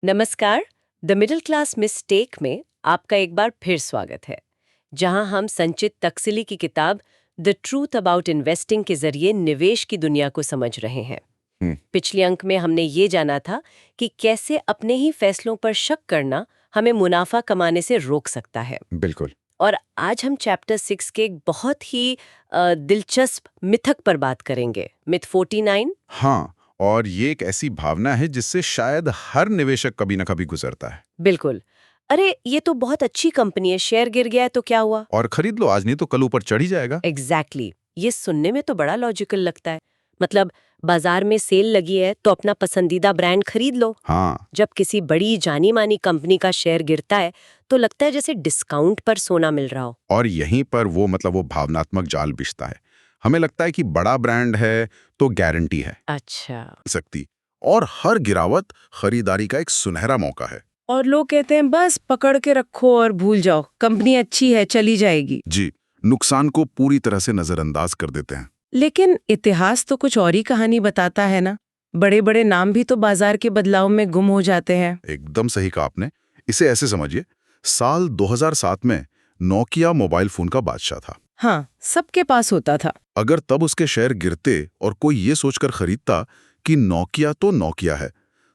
नमस्कार। The middle class mistake में आपका एक बार फिर स्वागत है, जहां हम संचित तकसीली की किताब द ट्रूथ अबाउट इन्वेस्टिंग के जरिए निवेश की दुनिया को समझ रहे हैं। पिछले अंक में हमने ये जाना था कि कैसे अपने ही फैसलों पर शक करना हमें मुनाफा कमाने से रोक सकता है। बिल्कुल। और आज हम चैप्टर 6 के एक बहुत ही दिलचस्प मिथक पर बात करेंगे, मिथ 49। हाँ, और ये एक ऐसी भावना है जिससे शायद हर निवेशक कभी न कभी गुजरता है। बिल्कुल। अरे ये तो बहुत अच्छी कंपनी है, शेयर गिर गया है तो क्या हुआ? और खरीद लो, आज नहीं तो कल ऊपर चढ़ ही जाएगा। एग्जैक्टली ये सुनने में तो बड़ा लॉजिकल लगता है। मतलब बाजार में सेल लगी है तो अपना पसंदीदा ब्रांड खरीद लो। हाँ, जब किसी बड़ी जानी मानी कंपनी का शेयर गिरता है तो लगता है जैसे डिस्काउंट पर सोना मिल रहा हो। और यहीं पर वो भावनात्मक जाल बिछता है। हमें लगता है कि बड़ा ब्रांड है तो गारंटी है अच्छा। सकती, और हर गिरावट खरीदारी का एक सुनहरा मौका है। और लोग कहते हैं बस पकड़ के रखो और भूल जाओ, कंपनी अच्छी है चली जाएगी। जी, नुकसान को पूरी तरह से नजरअंदाज कर देते हैं। लेकिन इतिहास तो कुछ और ही कहानी बताता है ना। बड़े बड़े नाम भी तो बाजार के बदलाव में गुम हो जाते हैं। एकदम सही कहा आपने। इसे ऐसे समझिए, साल 2007 में नोकिया मोबाइल फोन का बादशाह था। हाँ, सबके पास होता था। अगर तब उसके शेयर गिरते और कोई ये सोचकर खरीदता कि नोकिया तो नोकिया है,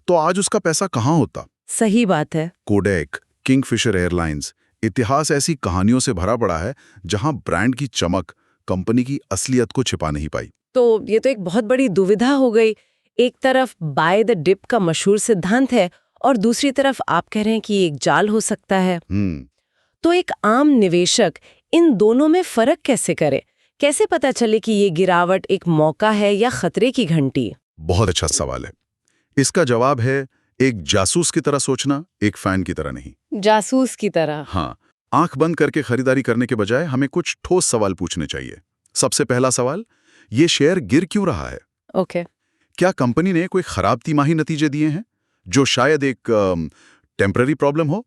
तो आज उसका पैसा कहाँ होता। सही बात है। कोडेक, किंगफिशर एयरलाइंस, इतिहास ऐसी कहानियों से भरा पड़ा है जहां ब्रांड की चमक कंपनी की असलियत को छिपा नहीं पाई। तो ये तो एक बहुत बड़ी दुविधा हो गई। एक तरफ बाय द डिप का मशहूर सिद्धांत है और दूसरी तरफ आप कह रहे हैं कि एक जाल हो सकता है। तो एक आम निवेशक इन दोनों में फर्क कैसे करे? कैसे पता चले कि ये गिरावट एक मौका है या खतरे की घंटी? बहुत अच्छा सवाल है। इसका जवाब है एक जासूस की तरह सोचना, एक फैन की तरह नहीं। जासूस की तरह। हाँ, आंख बंद करके खरीदारी करने के बजाय हमें कुछ ठोस सवाल पूछने चाहिए। सबसे पहला सवाल, ये शेयर गिर क्यों रहा है? ओके। क्या कंपनी ने कोई खराब तिमाही नतीजे दिए हैं जो शायद एक टेम्पररी प्रॉब्लम हो,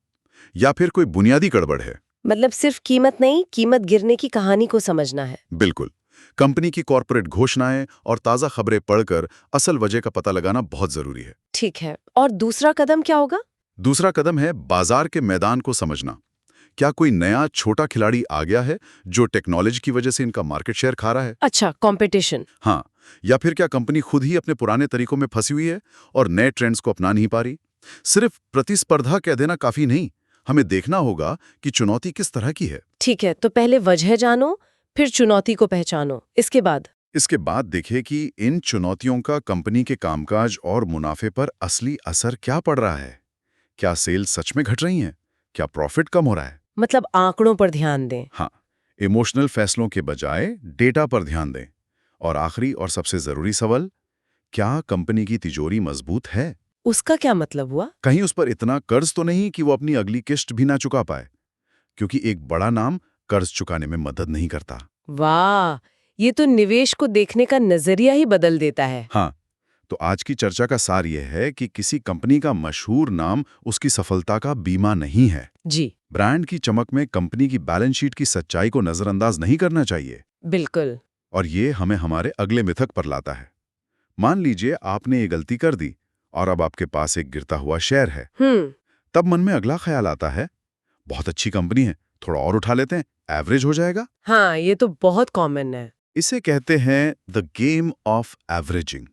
या फिर कोई बुनियादी गड़बड़ है? मतलब सिर्फ कीमत नहीं, कीमत गिरने की कहानी को समझना है। बिल्कुल। कंपनी की कॉर्पोरेट घोषणाएं और ताज़ा खबरें पढ़कर असल वजह का पता लगाना बहुत जरूरी है। ठीक है। और दूसरा कदम क्या होगा? दूसरा कदम है बाजार के मैदान को समझना। क्या कोई नया छोटा खिलाड़ी आ गया है जो टेक्नोलॉजी की वजह से इनका मार्केट शेयर खा रहा है? अच्छा, कंपटीशन। हाँ, या फिर क्या कंपनी खुद ही अपने पुराने तरीकों में फंसी हुई है और नए ट्रेंड्स को अपना नहीं पा रही? सिर्फ प्रतिस्पर्धा कह देना काफी नहीं, हमें देखना होगा कि चुनौती किस तरह की है। ठीक है, तो पहले वजह जानो, फिर चुनौती को पहचानो। इसके बाद देखिए कि इन चुनौतियों का कंपनी के कामकाज और मुनाफे पर असली असर क्या पड़ रहा है। क्या सेल्स सच में घट रही हैं? क्या प्रॉफिट कम हो रहा है? मतलब आंकड़ों पर ध्यान दें। हाँ, इमोशनल फैसलों के बजाय डेटा पर ध्यान दें। और आखिरी और सबसे जरूरी सवाल, क्या कंपनी की तिजोरी मजबूत है? उसका क्या मतलब हुआ? कहीं उस पर इतना कर्ज तो नहीं कि वो अपनी अगली किस्त भी ना चुका पाए? क्योंकि एक बड़ा नाम कर्ज चुकाने में मदद नहीं करता। वाह, ये तो निवेश को देखने का नजरिया ही बदल देता है। हाँ, तो आज की चर्चा का सार यह है कि किसी कंपनी का मशहूर नाम उसकी सफलता का बीमा नहीं है। जी ब्रांड की चमक में कंपनी की बैलेंस शीट की सच्चाई को नजरअंदाज नहीं करना चाहिए। बिल्कुल। और ये हमें हमारे अगले मिथक पर लाता है। मान लीजिए आपने ये गलती कर दी और अब आपके पास एक गिरता हुआ शेयर है। तब मन में अगला ख्याल आता है, बहुत अच्छी कंपनी है, थोड़ा और उठा लेते हैं, एवरेज हो जाएगा। हाँ, ये तो बहुत कॉमन है। इसे कहते हैं द गेम ऑफ एवरेजिंग।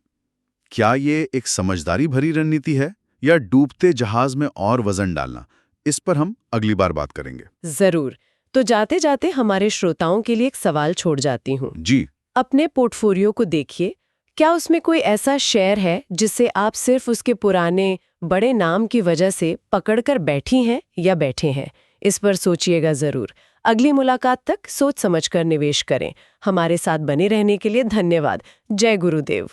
क्या ये एक समझदारी भरी रणनीति है या डूबते जहाज में और वजन डालना? इस पर हम अगली बार बात करेंगे। जरूर। तो जाते जाते हमारे श्रोताओं के लिए एक सवाल छोड़ जाती हूँ। जी, अपने पोर्टफोलियो को देखिए, क्या उसमें कोई ऐसा शेयर है जिसे आप सिर्फ उसके पुराने बड़े नाम की वजह से पकड़कर बैठी हैं या बैठे हैं? इस पर सोचिएगा जरूर। अगली मुलाकात तक सोच समझकर निवेश करें। हमारे साथ बने रहने के लिए धन्यवाद। जय गुरुदेव।